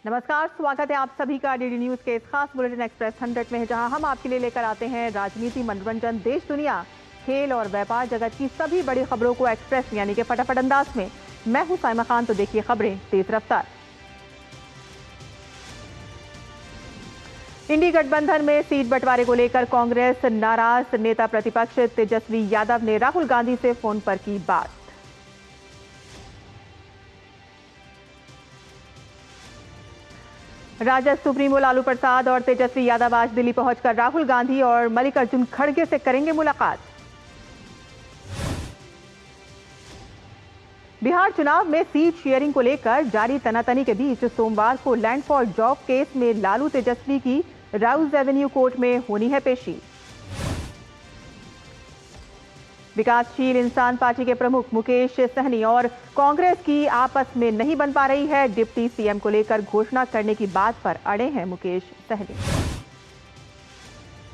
नमस्कार, स्वागत है आप सभी का डीडी न्यूज के इस खास बुलेटिन एक्सप्रेस 100 में, जहां हम आपके लिए लेकर आते हैं राजनीति, मनोरंजन, देश दुनिया, खेल और व्यापार जगत की सभी बड़ी खबरों को एक्सप्रेस यानी कि फटाफट अंदाज में। मैं हूं साइमा खान, तो देखिए खबरें तेज रफ्तार। इंडी गठबंधन में सीट बंटवारे को लेकर कांग्रेस नाराज। नेता प्रतिपक्ष तेजस्वी यादव ने राहुल गांधी से फोन पर की बात। राजद सुप्रीमो लालू प्रसाद और तेजस्वी यादव आज दिल्ली पहुंचकर राहुल गांधी और मल्लिकार्जुन खड़गे से करेंगे मुलाकात। बिहार चुनाव में सीट शेयरिंग को लेकर जारी तनातनी के बीच सोमवार को लैंड फॉर जॉब केस में लालू तेजस्वी की राउज एवेन्यू कोर्ट में होनी है पेशी। विकासशील इंसान पार्टी के प्रमुख मुकेश सहनी और कांग्रेस की आपस में नहीं बन पा रही है। डिप्टी सीएम को लेकर घोषणा करने की बात पर अड़े हैं मुकेश सहनी।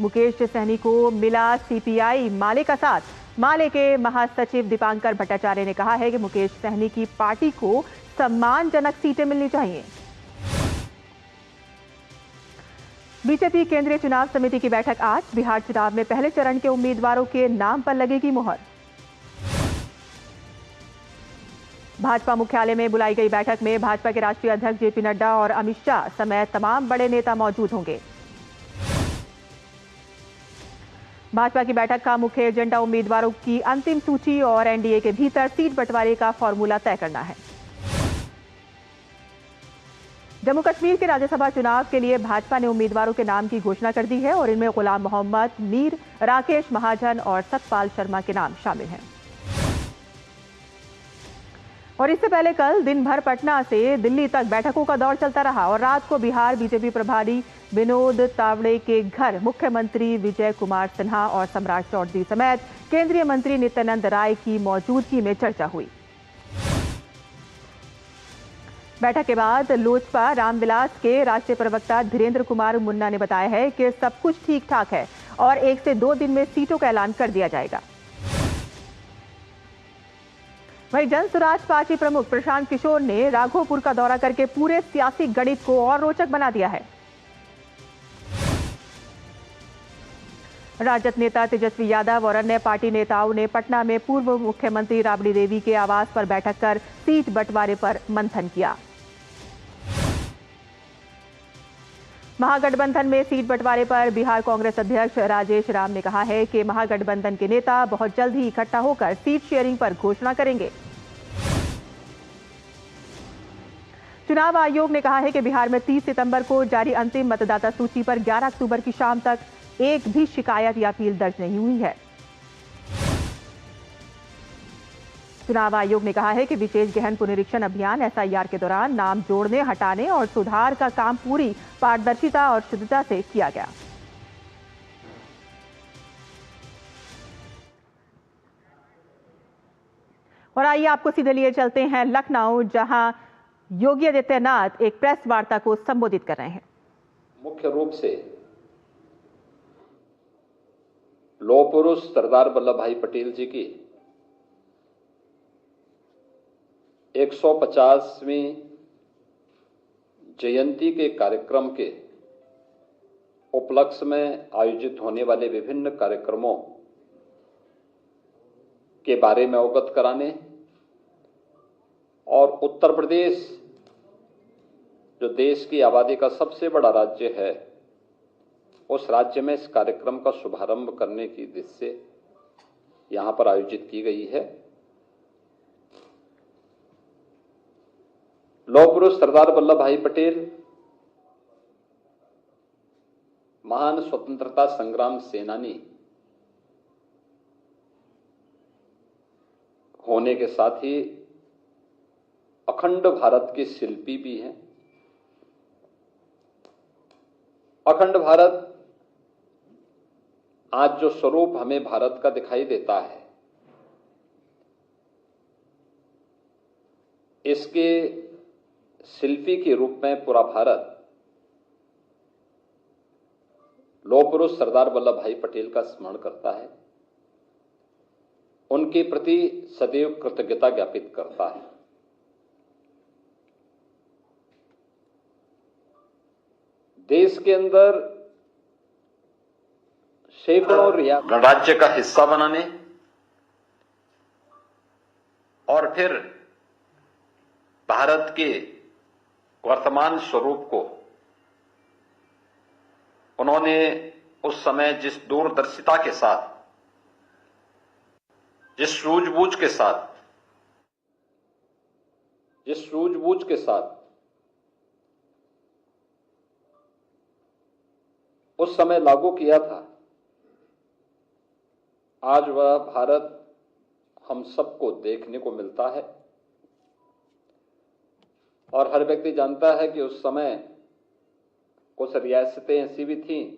मुकेश सहनी को मिला सीपीआई माले का साथ। माले के महासचिव दीपांकर भट्टाचार्य ने कहा है कि मुकेश सहनी की पार्टी को सम्मानजनक सीटें मिलनी चाहिए। बीजेपी केंद्रीय चुनाव समिति की बैठक आज। बिहार चुनाव में पहले चरण के उम्मीदवारों के नाम पर लगेगी मुहर। भाजपा मुख्यालय में बुलाई गई बैठक में भाजपा के राष्ट्रीय अध्यक्ष जेपी नड्डा और अमित शाह समेत तमाम बड़े नेता मौजूद होंगे। भाजपा की बैठक का मुख्य एजेंडा उम्मीदवारों की अंतिम सूची और एनडीए के भीतर सीट बंटवारे का फॉर्मूला तय करना है। जम्मू कश्मीर के राज्यसभा चुनाव के लिए भाजपा ने उम्मीदवारों के नाम की घोषणा कर दी है और इनमें गुलाम मोहम्मद, मीर, राकेश महाजन और सतपाल शर्मा के नाम शामिल हैं। और इससे पहले कल दिन भर पटना से दिल्ली तक बैठकों का दौर चलता रहा और रात को बिहार बीजेपी प्रभारी विनोद तावड़े के घर मुख्यमंत्री विजय कुमार सिन्हा और सम्राट चौधरी समेत केंद्रीय मंत्री नित्यानंद राय की मौजूदगी में चर्चा हुई। बैठक के बाद लोजपा रामविलास के राष्ट्रीय प्रवक्ता धीरेन्द्र कुमार मुन्ना ने बताया है कि सब कुछ ठीक ठाक है और 1 से 2 दिन में सीटों का ऐलान कर दिया जाएगा। वहीं जन स्वराज पार्टी प्रमुख प्रशांत किशोर ने राघोपुर का दौरा करके पूरे सियासी गणित को और रोचक बना दिया है। राजद नेता तेजस्वी यादव और अन्य पार्टी नेताओं ने पटना में पूर्व मुख्यमंत्री राबड़ी देवी के आवास पर बैठक कर सीट बंटवारे पर मंथन किया। महागठबंधन में सीट बंटवारे पर बिहार कांग्रेस अध्यक्ष राजेश राम ने कहा है कि महागठबंधन के नेता बहुत जल्द ही इकट्ठा होकर सीट शेयरिंग पर घोषणा करेंगे। चुनाव आयोग ने कहा है कि बिहार में 30 सितंबर को जारी अंतिम मतदाता सूची पर 11 अक्टूबर की शाम तक एक भी शिकायत या अपील दर्ज नहीं हुई है। चुनाव आयोग ने कहा है कि विशेष गहन पुनरीक्षण अभियान एसआईआर के दौरान नाम जोड़ने, हटाने और सुधार का काम पूरी पारदर्शिता और शुद्धता से किया गया। और आइए आपको सीधे लिए चलते हैं लखनऊ, जहां योगी आदित्यनाथ एक प्रेस वार्ता को संबोधित कर रहे हैं। मुख्य रूप से लौह पुरुष सरदार वल्लभ भाई पटेल जी की 150वीं जयंती के कार्यक्रम के उपलक्ष्य में आयोजित होने वाले विभिन्न कार्यक्रमों के बारे में अवगत कराने और उत्तर प्रदेश जो देश की आबादी का सबसे बड़ा राज्य है, उस राज्य में इस कार्यक्रम का शुभारंभ करने की दृष्टि से यहां पर आयोजित की गई है। लौह पुरुष सरदार वल्लभ भाई पटेल महान स्वतंत्रता संग्राम सेनानी होने के साथ ही अखंड भारत के शिल्पी भी हैं। अखंड भारत आज जो स्वरूप हमें भारत का दिखाई देता है, इसके शिल्पी के रूप में पूरा भारत लौह पुरुष सरदार वल्लभ भाई पटेल का स्मरण करता है, उनके प्रति सदैव कृतज्ञता ज्ञापित करता है। देश के अंदर सैकड़ों गणराज्य का हिस्सा बनाने और फिर भारत के वर्तमान स्वरूप को उन्होंने उस समय जिस दूरदर्शिता के साथ, जिस सूझबूझ के साथ उस समय लागू किया था, आज वह भारत हम सबको देखने को मिलता है। और हर व्यक्ति जानता है कि उस समय कुछ रियासतें ऐसी भी थीं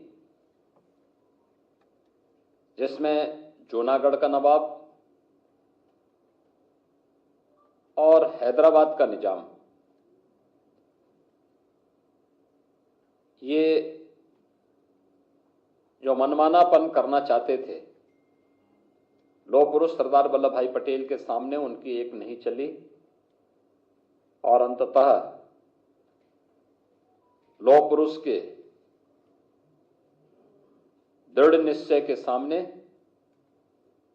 जिसमें जूनागढ़ का नवाब और हैदराबाद का निजाम ये जो मनमानापन करना चाहते थे, लौह पुरुष सरदार वल्लभ भाई पटेल के सामने उनकी एक नहीं चली और अंततः लौह पुरुष के दृढ़ निश्चय के सामने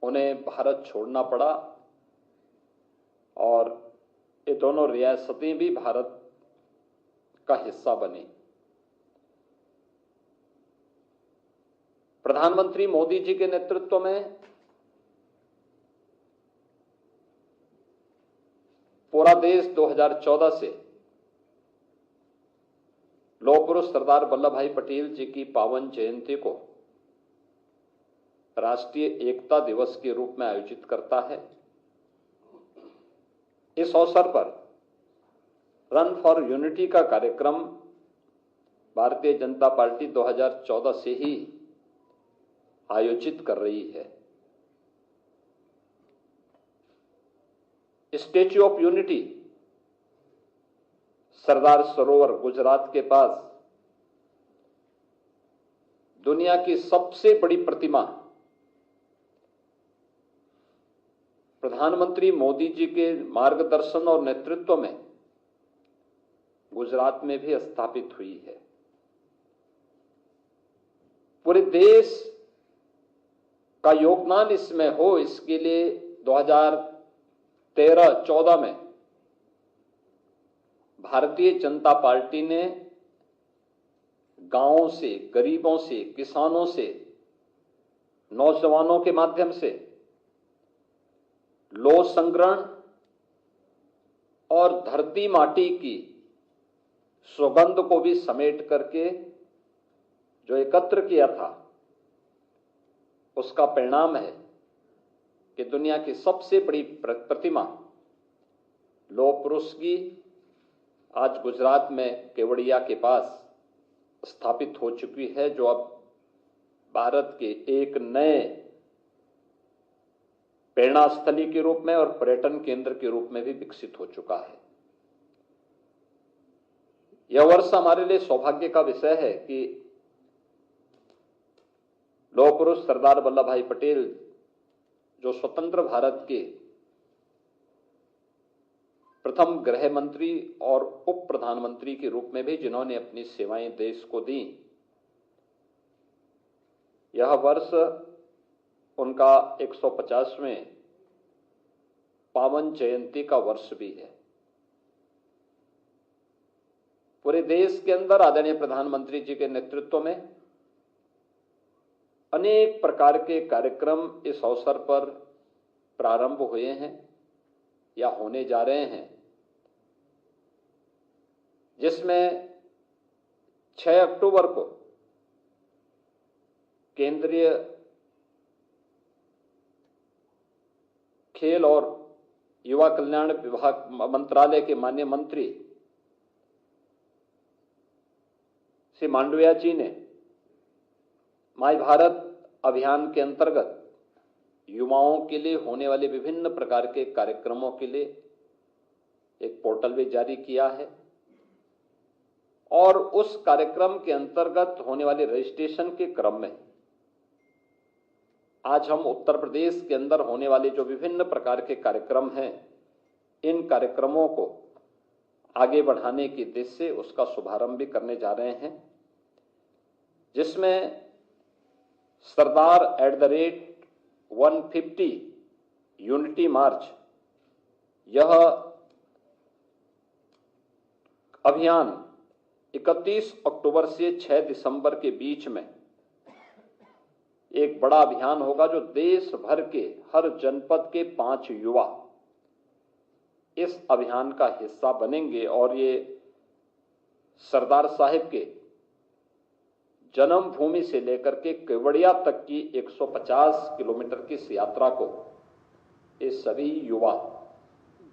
उन्हें भारत छोड़ना पड़ा और ये दोनों रियासतें भी भारत का हिस्सा बनी। प्रधानमंत्री मोदी जी के नेतृत्व में पूरा देश 2014 से लौह पुरुष सरदार वल्लभ भाई पटेल जी की पावन जयंती को राष्ट्रीय एकता दिवस के रूप में आयोजित करता है। इस अवसर पर रन फॉर यूनिटी का कार्यक्रम भारतीय जनता पार्टी 2014 से ही आयोजित कर रही है। Statue of unity Sardar Sarovar Gujarat के पास दुनिया की सबसे बड़ी प्रतिमा प्रधानमंत्री मोदी जी के मार्गदर्शन और नेतृत्व में गुजरात में भी स्थापित हुई है। पूरे देश का योगदान इसमें हो, इसके लिए 2013-14 में भारतीय जनता पार्टी ने गांवों से, गरीबों से, किसानों से, नौजवानों के माध्यम से लौह संग्रहण और धरती माटी की सुगंध को भी समेट करके जो एकत्र किया था, उसका परिणाम है कि दुनिया की सबसे बड़ी प्रतिमा लौह पुरुष की आज गुजरात में केवड़िया के पास स्थापित हो चुकी है, जो अब भारत के एक नए प्रेरणा स्थली के रूप में और पर्यटन केंद्र के रूप में भी विकसित हो चुका है। यह वर्ष हमारे लिए सौभाग्य का विषय है कि लौह पुरुष सरदार वल्लभ भाई पटेल जो स्वतंत्र भारत के प्रथम गृह मंत्री और उप प्रधानमंत्री के रूप में भी जिन्होंने अपनी सेवाएं देश को दी, यह वर्ष उनका 150वें पावन जयंती का वर्ष भी है। पूरे देश के अंदर आदरणीय प्रधानमंत्री जी के नेतृत्व में अनेक प्रकार के कार्यक्रम इस अवसर पर प्रारंभ हुए हैं या होने जा रहे हैं, जिसमें 6 अक्टूबर को केंद्रीय खेल और युवा कल्याण विभाग मंत्रालय के माननीय मंत्री श्री मांडविया जी ने माय भारत अभियान के अंतर्गत युवाओं के लिए होने वाले विभिन्न प्रकार के कार्यक्रमों के लिए एक पोर्टल भी जारी किया है और उस कार्यक्रम के अंतर्गत होने वाले रजिस्ट्रेशन के क्रम में आज हम उत्तर प्रदेश के अंदर होने वाले जो विभिन्न प्रकार के कार्यक्रम हैं, इन कार्यक्रमों को आगे बढ़ाने की दिशा से उसका शुभारंभ भी करने जा रहे हैं। जिसमें सरदार @150 यूनिटी मार्च, यह अभियान 31 अक्टूबर से 6 दिसंबर के बीच में एक बड़ा अभियान होगा, जो देश भर के हर जनपद के 5 युवा इस अभियान का हिस्सा बनेंगे और ये सरदार साहिब के जन्मभूमि से लेकर के केवड़िया तक की 150 किलोमीटर की इस यात्रा को ये सभी युवा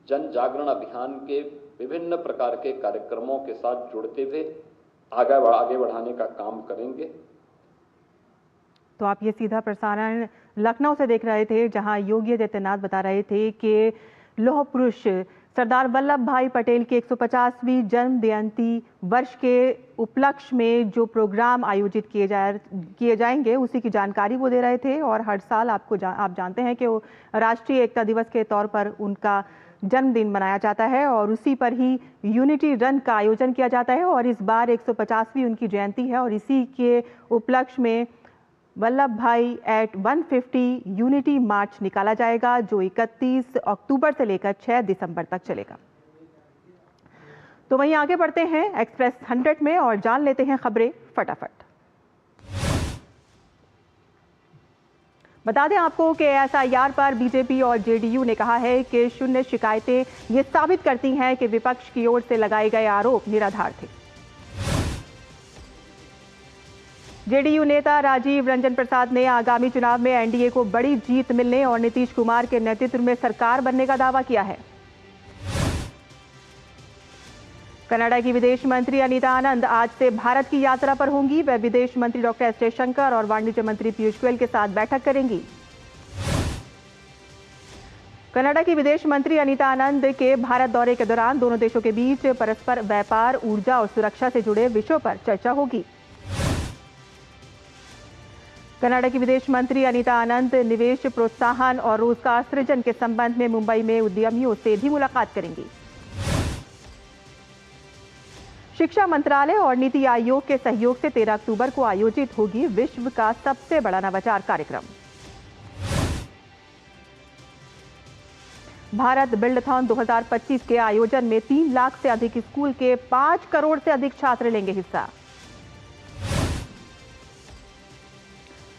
जन जागरण अभियान के विभिन्न प्रकार के कार्यक्रमों के साथ जुड़ते हुए आगे बढ़ाने का काम करेंगे। तो आप ये सीधा प्रसारण लखनऊ से देख रहे थे, जहां योगी आदित्यनाथ बता रहे थे कि लौह पुरुष सरदार वल्लभ भाई पटेल की 150वीं जन्म जयंती वर्ष के उपलक्ष्य में जो प्रोग्राम आयोजित किए जाएंगे उसी की जानकारी वो दे रहे थे। और हर साल आप जानते हैं कि राष्ट्रीय एकता दिवस के तौर पर उनका जन्मदिन मनाया जाता है और उसी पर ही यूनिटी रन का आयोजन किया जाता है। और इस बार 150वीं उनकी जयंती है और इसी के उपलक्ष्य में वल्लभ भाई @150 यूनिटी मार्च निकाला जाएगा, जो 31 अक्टूबर से लेकर 6 दिसंबर तक चलेगा। तो वहीं आगे बढ़ते हैं एक्सप्रेस 100 में और जान लेते हैं खबरें फटाफट। बता दें आपको कि एसआईआर पर बीजेपी और जेडीयू ने कहा है कि शून्य शिकायतें ये साबित करती हैं कि विपक्ष की ओर से लगाए गए आरोप निराधार थे। जेडीयू नेता राजीव रंजन प्रसाद ने आगामी चुनाव में एनडीए को बड़ी जीत मिलने और नीतीश कुमार के नेतृत्व में सरकार बनने का दावा किया है। कनाडा की विदेश मंत्री अनीता आनंद आज से भारत की यात्रा पर होंगी। वह विदेश मंत्री डॉक्टर एस जयशंकर और वाणिज्य मंत्री पीयूष गोयल के साथ बैठक करेंगी। कनाडा की विदेश मंत्री अनीता आनंद के भारत दौरे के दौरान दोनों देशों के बीच परस्पर व्यापार, ऊर्जा और सुरक्षा से जुड़े विषयों पर चर्चा होगी। कनाडा की विदेश मंत्री अनीता आनंद निवेश प्रोत्साहन और रोजगार सृजन के संबंध में मुंबई में उद्यमियों से भी मुलाकात करेंगी। शिक्षा मंत्रालय और नीति आयोग के सहयोग से 13 अक्टूबर को आयोजित होगी विश्व का सबसे बड़ा नवाचार कार्यक्रम। भारत बिल्डथॉन 2025 के आयोजन में 3 लाख से अधिक स्कूल के 5 करोड़ से अधिक छात्र लेंगे हिस्सा।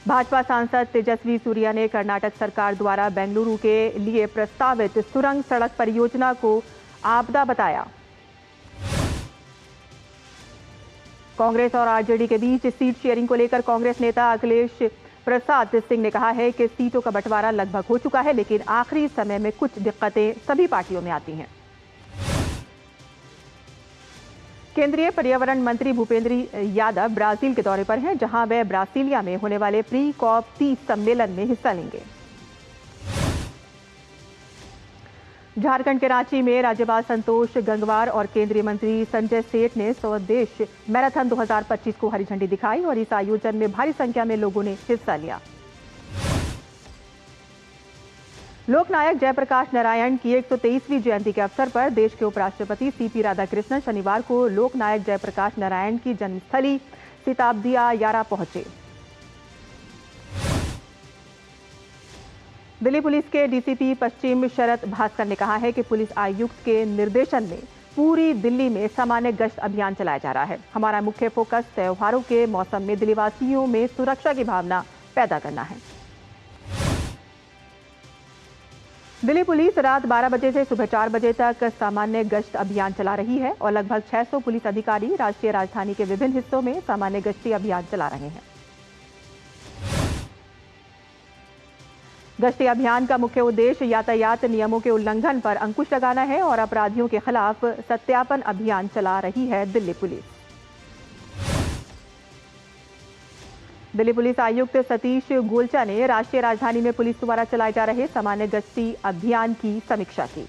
भाजपा सांसद तेजस्वी सूर्या ने कर्नाटक सरकार द्वारा बेंगलुरु के लिए प्रस्तावित सुरंग सड़क परियोजना को आपदा बताया। कांग्रेस और आरजेडी के बीच सीट शेयरिंग को लेकर कांग्रेस नेता अखिलेश प्रसाद सिंह ने कहा है कि सीटों का बंटवारा लगभग हो चुका है, लेकिन आखिरी समय में कुछ दिक्कतें सभी पार्टियों में आती हैं। केंद्रीय पर्यावरण मंत्री भूपेंद्र यादव ब्राजील के दौरे पर हैं, जहां वे ब्रासीलिया में होने वाले प्री कॉप 30 सम्मेलन में हिस्सा लेंगे। झारखंड के रांची में राज्यपाल संतोष गंगवार और केंद्रीय मंत्री संजय सेठ ने स्वदेश मैराथन 2025 को हरी झंडी दिखाई और इस आयोजन में भारी संख्या में लोगों ने हिस्सा लिया। लोकनायक जयप्रकाश नारायण की 123वीं जयंती के अवसर पर देश के उपराष्ट्रपति सीपी राधाकृष्णन शनिवार को लोकनायक जयप्रकाश नारायण की जन्मस्थली सिताब्दिया यारा पहुंचे। दिल्ली पुलिस के डीसीपी पश्चिम शरद भास्कर ने कहा है कि पुलिस आयुक्त के निर्देशन में पूरी दिल्ली में सामान्य गश्त अभियान चलाया जा रहा है। हमारा मुख्य फोकस त्योहारों के मौसम में दिल्लीवासियों में सुरक्षा की भावना पैदा करना है। दिल्ली पुलिस रात 12 बजे से सुबह 4 बजे तक सामान्य गश्त अभियान चला रही है और लगभग 600 पुलिस अधिकारी राष्ट्रीय राजधानी के विभिन्न हिस्सों में सामान्य गश्ती अभियान चला रहे हैं। गश्ती अभियान का मुख्य उद्देश्य यातायात नियमों के उल्लंघन पर अंकुश लगाना है और अपराधियों के खिलाफ सत्यापन अभियान चला रही है दिल्ली पुलिस। दिल्ली पुलिस आयुक्त सतीश गोलचा ने राष्ट्रीय राजधानी में पुलिस द्वारा चलाए जा रहे सामान्य गश्ती अभियान की समीक्षा की।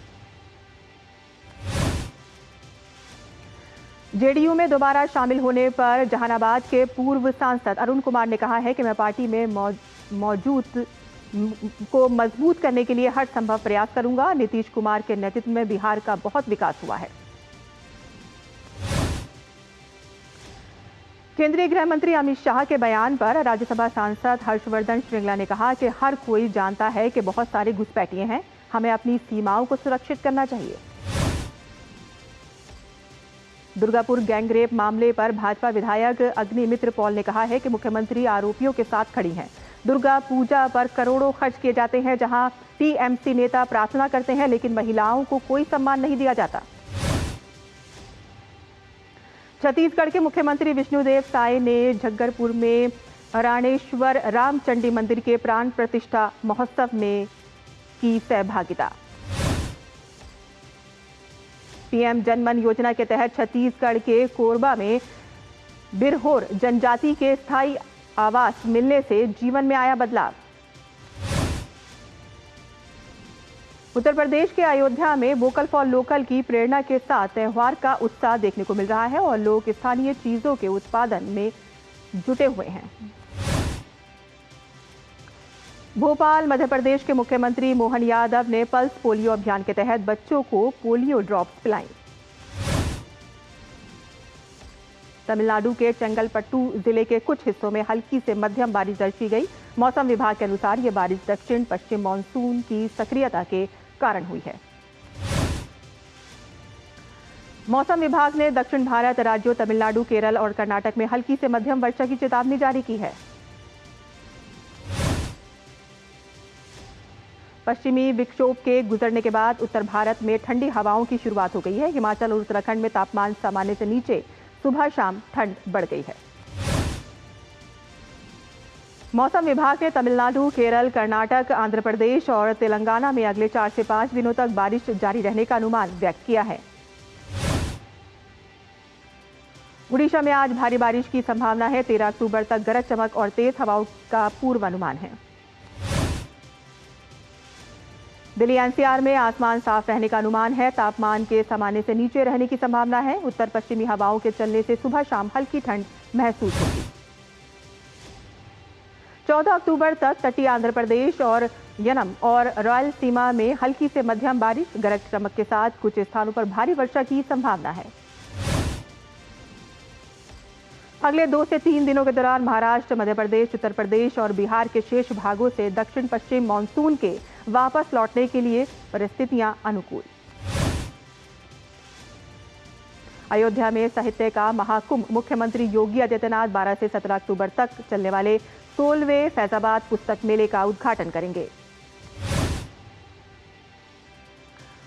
जेडीयू में दोबारा शामिल होने पर जहानाबाद के पूर्व सांसद अरुण कुमार ने कहा है कि मैं पार्टी में मौजूद को मजबूत करने के लिए हर संभव प्रयास करूंगा। नीतीश कुमार के नेतृत्व में बिहार का बहुत विकास हुआ है। केंद्रीय गृह मंत्री अमित शाह के बयान पर राज्यसभा सांसद हर्षवर्धन श्रृंगला ने कहा कि हर कोई जानता है कि बहुत सारे घुसपैठिए हैं, हमें अपनी सीमाओं को सुरक्षित करना चाहिए। दुर्गापुर गैंगरेप मामले पर भाजपा विधायक अग्निमित्र पॉल ने कहा है कि मुख्यमंत्री आरोपियों के साथ खड़ी हैं। दुर्गा पूजा पर करोड़ों खर्च किए जाते हैं, जहां टीएमसी नेता प्रार्थना करते हैं लेकिन महिलाओं को कोई सम्मान नहीं दिया जाता। छत्तीसगढ़ के मुख्यमंत्री विष्णुदेव साय ने झग्गरपुर में राणेश्वर रामचंडी मंदिर के प्राण प्रतिष्ठा महोत्सव में की सहभागिता। पीएम जनमन योजना के तहत छत्तीसगढ़ के कोरबा में बिरहोर जनजाति के स्थायी आवास मिलने से जीवन में आया बदलाव। उत्तर प्रदेश के अयोध्या में वोकल फॉर लोकल की प्रेरणा के साथ त्योहार का उत्साह देखने को मिल रहा है और लोग स्थानीय चीजों के उत्पादन में जुटे हुए हैं। भोपाल मध्य प्रदेश के मुख्यमंत्री मोहन यादव ने पल्स पोलियो अभियान के तहत बच्चों को पोलियो ड्रॉप्स पिलाई। तमिलनाडु के चेंगलपट्टू जिले के कुछ हिस्सों में हल्की से मध्यम बारिश दर्ज की गई। मौसम विभाग के अनुसार यह बारिश दक्षिण पश्चिम मानसून की सक्रियता के कारण हुई है। मौसम विभाग ने दक्षिण भारत राज्यों तमिलनाडु, केरल और कर्नाटक में हल्की से मध्यम वर्षा की चेतावनी जारी की है। पश्चिमी विक्षोभ के गुजरने के बाद उत्तर भारत में ठंडी हवाओं की शुरुआत हो गई है। हिमाचल और उत्तराखंड में तापमान सामान्य से नीचे, सुबह शाम ठंड बढ़ गई है। मौसम विभाग ने तमिलनाडु, केरल, कर्नाटक, आंध्र प्रदेश और तेलंगाना में अगले 4 से 5 दिनों तक बारिश जारी रहने का अनुमान व्यक्त किया है। उड़ीसा में आज भारी बारिश की संभावना है। 13 अक्टूबर तक गरज चमक और तेज हवाओं का पूर्वानुमान है। दिल्ली एनसीआर में आसमान साफ रहने का अनुमान है। तापमान के सामान्य से नीचे रहने की संभावना है। उत्तर पश्चिमी हवाओं के चलने से सुबह शाम हल्की ठंड महसूस होगी। 14 अक्टूबर तक तटीय आंध्र प्रदेश और यनम और रॉयल सीमा में हल्की से मध्यम बारिश, गरज चमक के साथ कुछ स्थानों पर भारी वर्षा की संभावना है। अगले 2 से 3 दिनों के दौरान महाराष्ट्र, मध्य प्रदेश, उत्तर प्रदेश और बिहार के शेष भागों से दक्षिण पश्चिम मानसून के वापस लौटने के लिए परिस्थितियां अनुकूल। अयोध्या में साहित्य का महाकुंभ। मुख्यमंत्री योगी आदित्यनाथ 12 से 17 अक्टूबर तक चलने वाले 16वें फैजाबाद पुस्तक मेले का उद्घाटन करेंगे।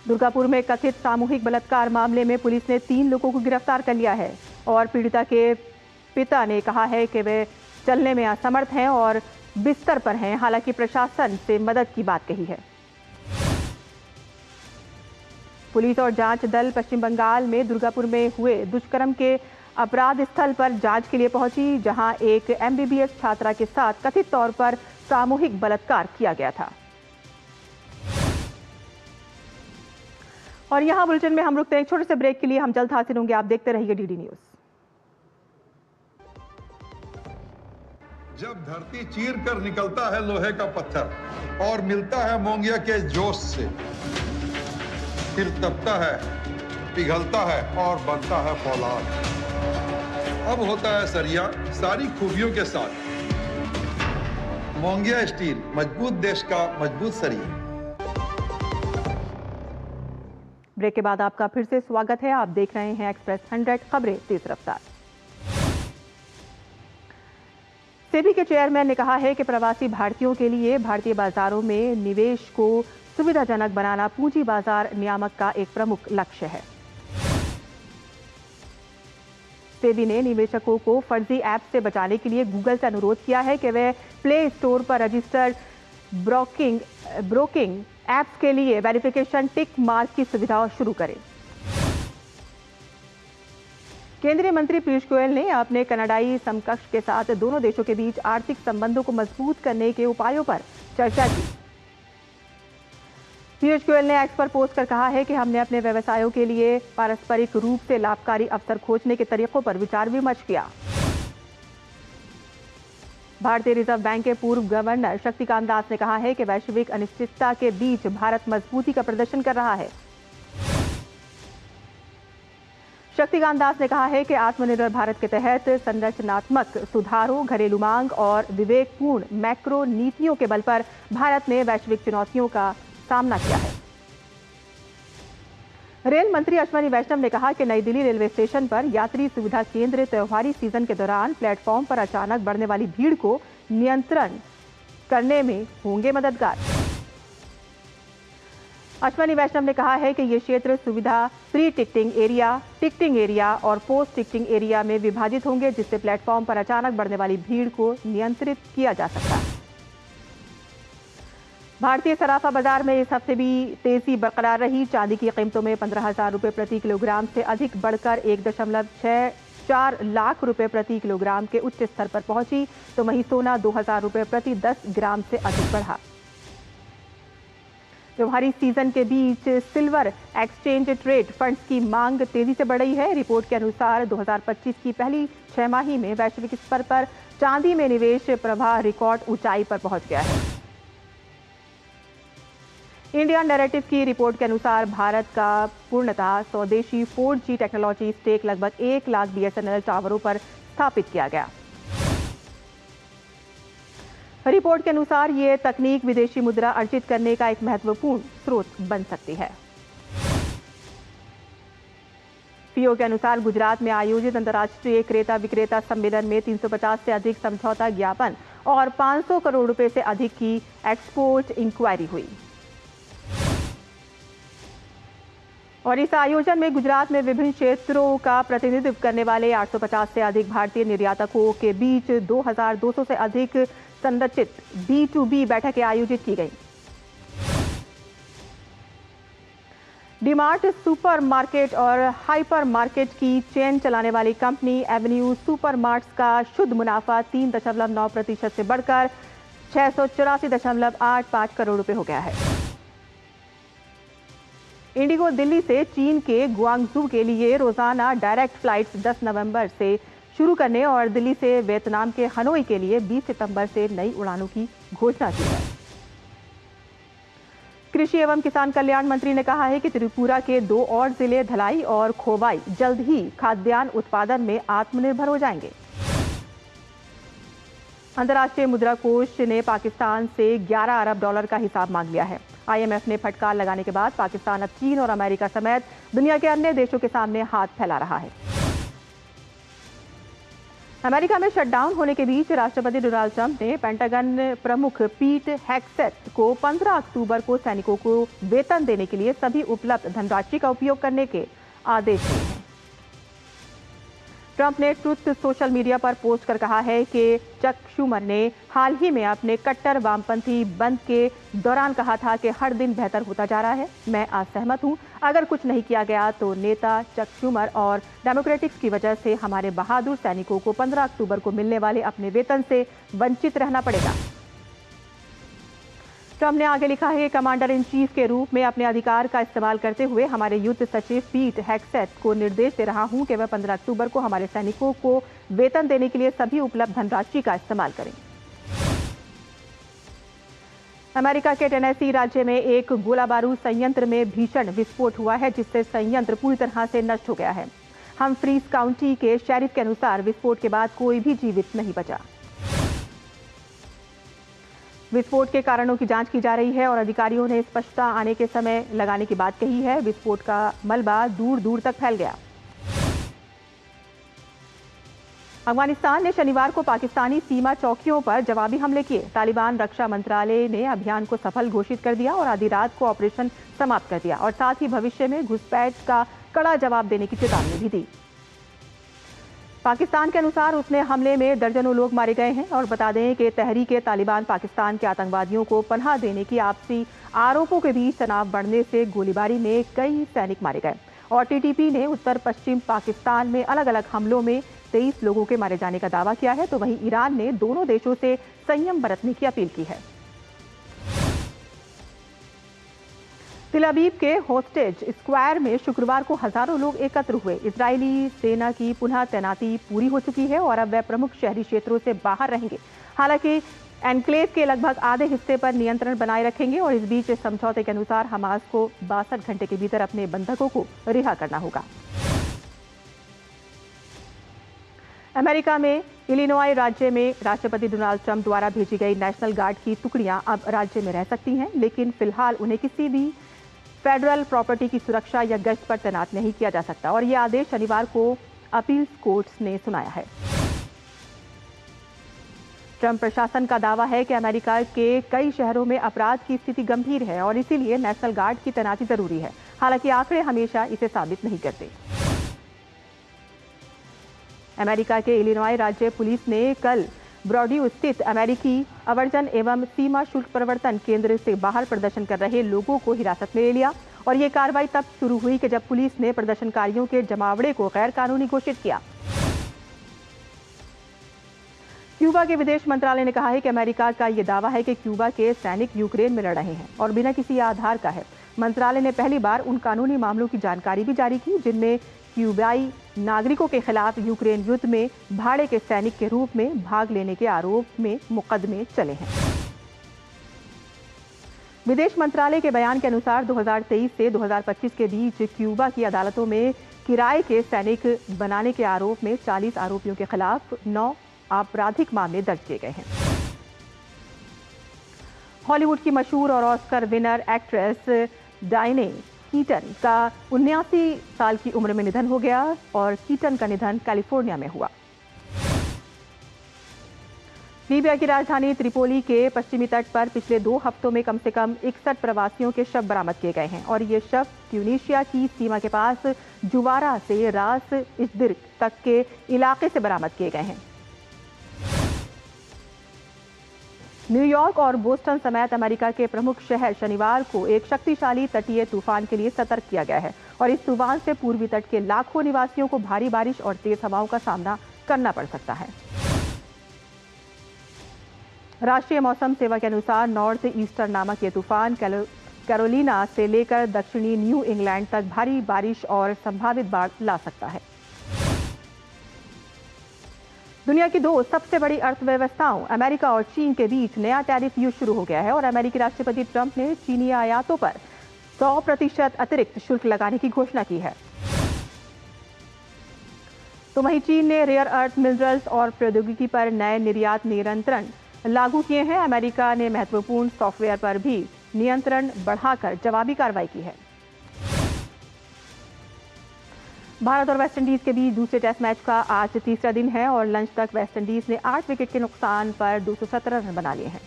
दुर्गापुर में कथित सामूहिक बलात्कार मामले में पुलिस ने 3 लोगों को गिरफ्तार कर लिया है और पीड़िता के पिता ने कहा है कि वे चलने में असमर्थ हैं और बिस्तर पर हैं। हालांकि प्रशासन से मदद की बात कही है। पुलिस और जांच दल पश्चिम बंगाल में दुर्गापुर में हुए दुष्कर्म के अपराध स्थल पर जांच के लिए पहुंची, जहां एक एमबीबीएस छात्रा के साथ कथित तौर पर सामूहिक बलात्कार किया गया था। और यहां बुलेटिन में हम रुकते हैं एक छोटे से ब्रेक के लिए। हम जल्द हाजिर होंगे। आप देखते रहिए डीडी न्यूज। जब धरती चीर कर निकलता है लोहे का पत्थर और मिलता है मोंगिया के जोश से, फिर तपता है, पिघलता है और बनता है फौलाद। अब होता है सरिया सारी खूबियों के साथ। मोंगिया स्टील, मजबूत देश का मजबूत सरिया। ब्रेक के बाद आपका फिर से स्वागत है। आप देख रहे हैं एक्सप्रेस 100 खबरें तेज रफ्तार। सेबी के चेयरमैन ने कहा है कि प्रवासी भारतीयों के लिए भारतीय बाजारों में निवेश को सुविधाजनक बनाना पूंजी बाजार नियामक का एक प्रमुख लक्ष्य है। सेबी ने निवेशकों को फर्जी ऐप से बचाने के लिए गूगल से अनुरोध किया है कि वे प्ले स्टोर पर रजिस्टर्ड ब्रोकिंग ऐप्स के लिए वेरिफिकेशन टिक मार्क की सुविधा शुरू करें। केंद्रीय मंत्री पीयूष गोयल ने अपने कनाडाई समकक्ष के साथ दोनों देशों के बीच आर्थिक संबंधों को मजबूत करने के उपायों पर चर्चा की। पीयूष गोयल ने एक्स पर पोस्ट कर कहा है कि हमने अपने व्यवसायों के लिए पारस्परिक रूप से लाभकारी अवसर खोजने के तरीकों पर विचार विमर्श किया। भारतीय रिजर्व बैंक के पूर्व गवर्नर शक्तिकांत दास ने कहा है कि वैश्विक अनिश्चितता के बीच भारत मजबूती का प्रदर्शन कर रहा है। शक्तिकांत दास ने कहा है कि आत्मनिर्भर भारत के तहत संरचनात्मक सुधारों, घरेलू मांग और विवेकपूर्ण मैक्रो नीतियों के बल पर भारत ने वैश्विक चुनौतियों का सामना किया है। रेल मंत्री अश्विनी वैष्णव ने कहा कि नई दिल्ली रेलवे स्टेशन पर यात्री सुविधा केंद्र त्योहारी सीजन के दौरान प्लेटफॉर्म पर अचानक बढ़ने वाली भीड़ को नियंत्रण करने में होंगे मददगार। अश्विनी वैष्णव ने कहा है कि ये क्षेत्र सुविधा प्री टिकटिंग एरिया और पोस्ट टिकटिंग एरिया में विभाजित होंगे, जिससे प्लेटफॉर्म पर अचानक बढ़ने वाली भीड़ को नियंत्रित किया जा सकता है। भारतीय सराफा बाजार में इस हफ्ते भी तेजी बरकरार रही। चांदी की कीमतों में 15,000 रुपये प्रति किलोग्राम से अधिक बढ़कर 1.64 लाख रुपए प्रति किलोग्राम के उच्च स्तर पर पहुंची, तो वहीं सोना 2,000 रुपये प्रति 10 ग्राम से अधिक बढ़ा। त्योहारी सीजन के बीच सिल्वर एक्सचेंज ट्रेड फंड्स की मांग तेजी से बढ़ रही है। रिपोर्ट के अनुसार 2025 की पहली 6 माही में वैश्विक स्तर पर चांदी में निवेश प्रवाह रिकॉर्ड ऊंचाई पर पहुंच गया है। इंडिया नैरेटिव की रिपोर्ट के अनुसार भारत का पूर्णतः स्वदेशी 4G टेक्नोलॉजी स्टेक लगभग 1 लाख BSNL टावरों पर स्थापित किया गया। रिपोर्ट के अनुसार ये तकनीक विदेशी मुद्रा अर्जित करने का एक महत्वपूर्ण स्रोत बन सकती है। पीओ के अनुसार गुजरात में आयोजित अंतर्राष्ट्रीय क्रेता विक्रेता सम्मेलन में 350 से अधिक समझौता ज्ञापन और 500 करोड़ रुपए से अधिक की एक्सपोर्ट इंक्वायरी हुई। और इस आयोजन में गुजरात में विभिन्न क्षेत्रों का प्रतिनिधित्व करने वाले 850 से अधिक भारतीय निर्यातकों के बीच 2,200 से अधिक संरचित B2B बैठकें आयोजित की गई। डीमार्ट सुपरमार्केट और हाइपर मार्केट की चेन चलाने वाली कंपनी एवेन्यू सुपरमार्ट्स का शुद्ध मुनाफा 3.9% से बढ़कर 684.85 करोड़ रुपए हो गया है। इंडिगो दिल्ली से चीन के गुआंगझू के लिए रोजाना डायरेक्ट फ्लाइट्स 10 नवंबर से शुरू करने और दिल्ली से वियतनाम के हनोई के लिए 20 सितंबर से नई उड़ानों की घोषणा की है। कृषि एवं किसान कल्याण मंत्री ने कहा है कि त्रिपुरा के 2 और जिले धलाई और खोवाई जल्द ही खाद्यान्न उत्पादन में आत्मनिर्भर हो जाएंगे। अंतर्राष्ट्रीय मुद्रा कोष ने पाकिस्तान से $11 अरब का हिसाब मांग लिया है। IMF ने फटकार लगाने के बाद पाकिस्तान अब चीन और अमेरिका समेत दुनिया के अन्य देशों के सामने हाथ फैला रहा है। अमेरिका में शटडाउन होने के बीच राष्ट्रपति डोनाल्ड ट्रंप ने पेंटागन प्रमुख पीट हेग्सेथ को 15 अक्टूबर को सैनिकों को वेतन देने के लिए सभी उपलब्ध धनराशि का उपयोग करने के आदेश दिए हैं। ट्रंप ने ट्रुथ सोशल मीडिया पर पोस्ट कर कहा है कि चक शूमर ने हाल ही में अपने कट्टर वामपंथी बंद के दौरान कहा था कि हर दिन बेहतर होता जा रहा है। मैं आज सहमत हूं, अगर कुछ नहीं किया गया तो नेता चक शूमर और डेमोक्रेटिक्स की वजह से हमारे बहादुर सैनिकों को 15 अक्टूबर को मिलने वाले अपने वेतन से वंचित रहना पड़ेगा। ट्रंप ने आगे लिखा है कि कमांडर इन चीफ के रूप में अपने अधिकार का इस्तेमाल करते हुए हमारे युद्ध सचिव पीट हेग्सेथ को निर्देश दे रहा हूं कि वह 15 अक्टूबर को हमारे सैनिकों को वेतन देने के लिए सभी उपलब्ध धनराशि का इस्तेमाल करें। अमेरिका के टेनेसी राज्य में एक गोला बारूद संयंत्र में भीषण विस्फोट हुआ है, जिससे संयंत्र पूरी तरह से नष्ट हो गया है। हमफ्रीज काउंटी के शेरिफ के अनुसार विस्फोट के बाद कोई भी जीवित नहीं बचा। विस्फोट के कारणों की जांच की जा रही है और अधिकारियों ने स्पष्टता आने के समय लगाने की बात कही है। विस्फोट का मलबा दूर दूर तक फैल गया। अफगानिस्तान ने शनिवार को पाकिस्तानी सीमा चौकियों पर जवाबी हमले किए। तालिबान रक्षा मंत्रालय ने अभियान को सफल घोषित कर दिया और आधी रात को ऑपरेशन समाप्त कर दिया और साथ ही भविष्य में घुसपैठ का कड़ा जवाब देने की चेतावनी भी दी। पाकिस्तान के अनुसार उसने हमले में दर्जनों लोग मारे गए हैं और बता दें कि तहरीक तालिबान पाकिस्तान के आतंकवादियों को पनाह देने की आपसी आरोपों के बीच तनाव बढ़ने से गोलीबारी में कई सैनिक मारे गए और TTP ने उत्तर पश्चिम पाकिस्तान में अलग अलग हमलों में 23 लोगों के मारे जाने का दावा किया है, तो वहीं ईरान ने दोनों देशों से संयम बरतने की अपील की है। तिल अबीब के होस्टेज स्क्वायर में शुक्रवार को हजारों लोग एकत्र हुए। इजरायली सेना की पुनः तैनाती पूरी हो चुकी है और अब वे प्रमुख शहरी क्षेत्रों से बाहर रहेंगे। हालांकि एनक्लेव के लगभग आधे हिस्से पर नियंत्रण बनाए रखेंगे और इस बीच समझौते के अनुसार हमास को 62 घंटे के भीतर अपने बंधकों को रिहा करना होगा। अमेरिका में इलिनॉय राज्य में राष्ट्रपति डोनाल्ड ट्रंप द्वारा भेजी गई नेशनल गार्ड की टुकड़ियां अब राज्य में रह सकती हैं, लेकिन फिलहाल उन्हें किसी भी फेडरल प्रॉपर्टी की सुरक्षा या गश्त पर तैनात नहीं किया जा सकता और यह आदेश शनिवार को अपील कोर्ट्स ने सुनाया है। ट्रंप प्रशासन का दावा है कि अमेरिका के कई शहरों में अपराध की स्थिति गंभीर है और इसीलिए नेशनल गार्ड की तैनाती जरूरी है। हालांकि आंकड़े हमेशा इसे साबित नहीं करते। अमेरिका के इलिनॉय राज्य पुलिस ने कल ब्रॉड्यू स्थित अमेरिकी आवर्जन एवं सीमा शुल्क प्रवर्तन केंद्र से बाहर प्रदर्शन कर रहे लोगों को हिरासत में ले लिया और ये कार्रवाई तब शुरू हुई कि जब पुलिस ने प्रदर्शनकारियों के जमावड़े को गैर कानूनी घोषित किया। क्यूबा के विदेश मंत्रालय ने कहा है कि अमेरिका का यह दावा है कि क्यूबा के सैनिक यूक्रेन में लड़ रहे हैं और बिना किसी आधार का है। मंत्रालय ने पहली बार उन कानूनी मामलों की जानकारी भी जारी की जिनमें क्यूबाई नागरिकों के खिलाफ यूक्रेन युद्ध में भाड़े के सैनिक के रूप में भाग लेने के आरोप में मुकदमे चले हैं। विदेश मंत्रालय के बयान के अनुसार 2023 से 2025 के बीच क्यूबा की अदालतों में किराए के सैनिक बनाने के आरोप में 40 आरोपियों के खिलाफ 9 आपराधिक मामले दर्ज किए गए हैं। हॉलीवुड की मशहूर और Oscar winner actress Diane Keaton का 79 साल की उम्र में निधन हो गया और कीटन का निधन कैलिफोर्निया में हुआ। लीबिया की राजधानी त्रिपोली के पश्चिमी तट पर पिछले 2 हफ्तों में कम से कम 61 प्रवासियों के शव बरामद किए गए हैं और ये शव ट्यूनीशिया की सीमा के पास जुवारा से रास इजदिर तक के इलाके से बरामद किए गए हैं। न्यूयॉर्क और बोस्टन समेत अमेरिका के प्रमुख शहर शनिवार को एक शक्तिशाली तटीय तूफान के लिए सतर्क किया गया है और इस तूफान से पूर्वी तट के लाखों निवासियों को भारी बारिश और तेज हवाओं का सामना करना पड़ सकता है। राष्ट्रीय मौसम सेवा के अनुसार नॉर्थ ईस्टर नामक ये तूफान कैरोलिना से लेकर दक्षिणी न्यू इंग्लैंड तक भारी बारिश और संभावित बाढ़ ला सकता है। दुनिया की 2 सबसे बड़ी अर्थव्यवस्थाओं अमेरिका और चीन के बीच नया टैरिफ युद्ध शुरू हो गया है और अमेरिकी राष्ट्रपति ट्रंप ने चीनी आयातों पर 100% अतिरिक्त शुल्क लगाने की घोषणा की है। तो वहीं चीन ने रेयर अर्थ मिनरल्स और प्रौद्योगिकी पर नए निर्यात नियंत्रण लागू किए हैं। अमेरिका ने महत्वपूर्ण सॉफ्टवेयर पर भी नियंत्रण बढ़ाकर जवाबी कार्रवाई की है। भारत और वेस्टइंडीज के बीच दूसरे टेस्ट मैच का आज तीसरा दिन है और लंच तक वेस्टइंडीज ने 8 विकेट के नुकसान पर 217 रन बना लिए हैं।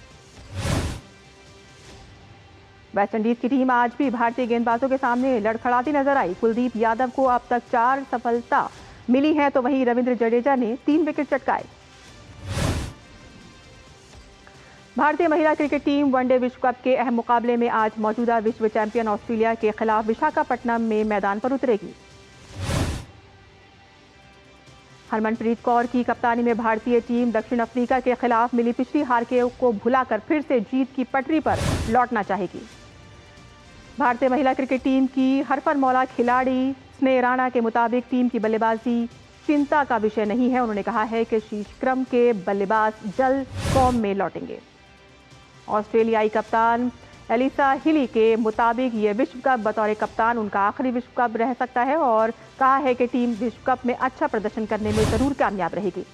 वेस्टइंडीज की टीम आज भी भारतीय गेंदबाजों के सामने लड़खड़ाती नजर आई। कुलदीप यादव को अब तक 4 सफलता मिली है तो वहीं रविंद्र जडेजा ने 3 विकेट चटकाए। भारतीय महिला क्रिकेट टीम वनडे विश्व कप के अहम मुकाबले में आज मौजूदा विश्व चैंपियन ऑस्ट्रेलिया के खिलाफ विशाखापट्टनम में मैदान पर उतरेगी। हरमनप्रीत कौर की कप्तानी में भारतीय टीम दक्षिण अफ्रीका के खिलाफ मिली पिछली हार को भुलाकर फिर से जीत की पटरी पर लौटना चाहेगी। भारतीय महिला क्रिकेट टीम की हरफनमौला खिलाड़ी स्नेह राणा के मुताबिक टीम की बल्लेबाजी चिंता का विषय नहीं है। उन्होंने कहा है कि शीर्ष क्रम के बल्लेबाज जल्द फॉर्म में लौटेंगे। ऑस्ट्रेलियाई कप्तान एलिसा हिली के मुताबिक ये विश्व कप बतौर कप्तान उनका आखिरी विश्व कप रह सकता है और कहा है कि टीम विश्व कप में अच्छा प्रदर्शन करने में जरूर कामयाब रहेगी।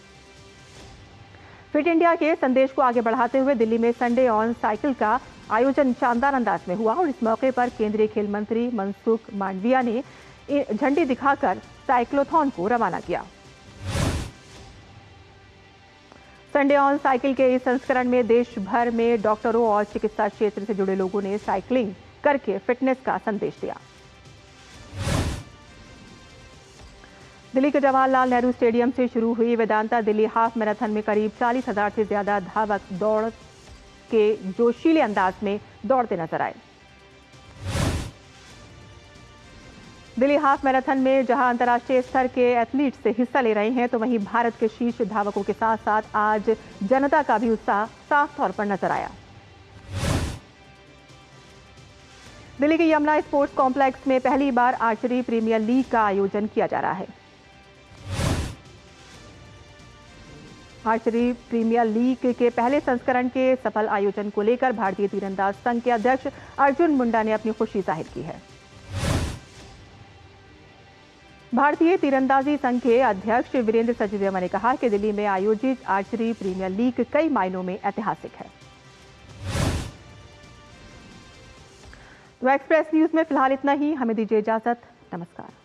फिट इंडिया के संदेश को आगे बढ़ाते हुए दिल्ली में संडे ऑन साइकिल का आयोजन शानदार अंदाज में हुआ और इस मौके पर केंद्रीय खेल मंत्री मनसुख मांडविया ने झंडी दिखाकर साइक्लोथॉन को रवाना किया। संडे ऑन साइकिल के इस संस्करण में देश भर में डॉक्टरों और चिकित्सा क्षेत्र से जुड़े लोगों ने साइकिलिंग करके फिटनेस का संदेश दिया। दिल्ली के जवाहरलाल नेहरू स्टेडियम से शुरू हुई वेदांता दिल्ली हाफ मैराथन में करीब 40,000 से ज्यादा धावक दौड़ के जोशीले अंदाज में दौड़ते नजर आए। दिल्ली हाफ मैराथन में जहां अंतर्राष्ट्रीय स्तर के एथलीट्स हिस्सा ले रहे हैं तो वहीं भारत के शीर्ष धावकों के साथ साथ आज जनता का भी उत्साह साफ तौर पर नजर आया। दिल्ली के यमुना स्पोर्ट्स कॉम्प्लेक्स में पहली बार आर्चरी प्रीमियर लीग का आयोजन किया जा रहा है। आर्चरी प्रीमियर लीग के पहले संस्करण के सफल आयोजन को लेकर भारतीय तीरंदाज संघ के अध्यक्ष अर्जुन मुंडा ने अपनी खुशी जाहिर की है। भारतीय तीरंदाजी संघ के अध्यक्ष वीरेंद्र सचदेवा ने कहा कि दिल्ली में आयोजित आर्चरी प्रीमियर लीग कई मायनों में ऐतिहासिक है। तो एक्सप्रेस न्यूज में फिलहाल इतना ही। हमें दीजिए इजाजत। नमस्कार।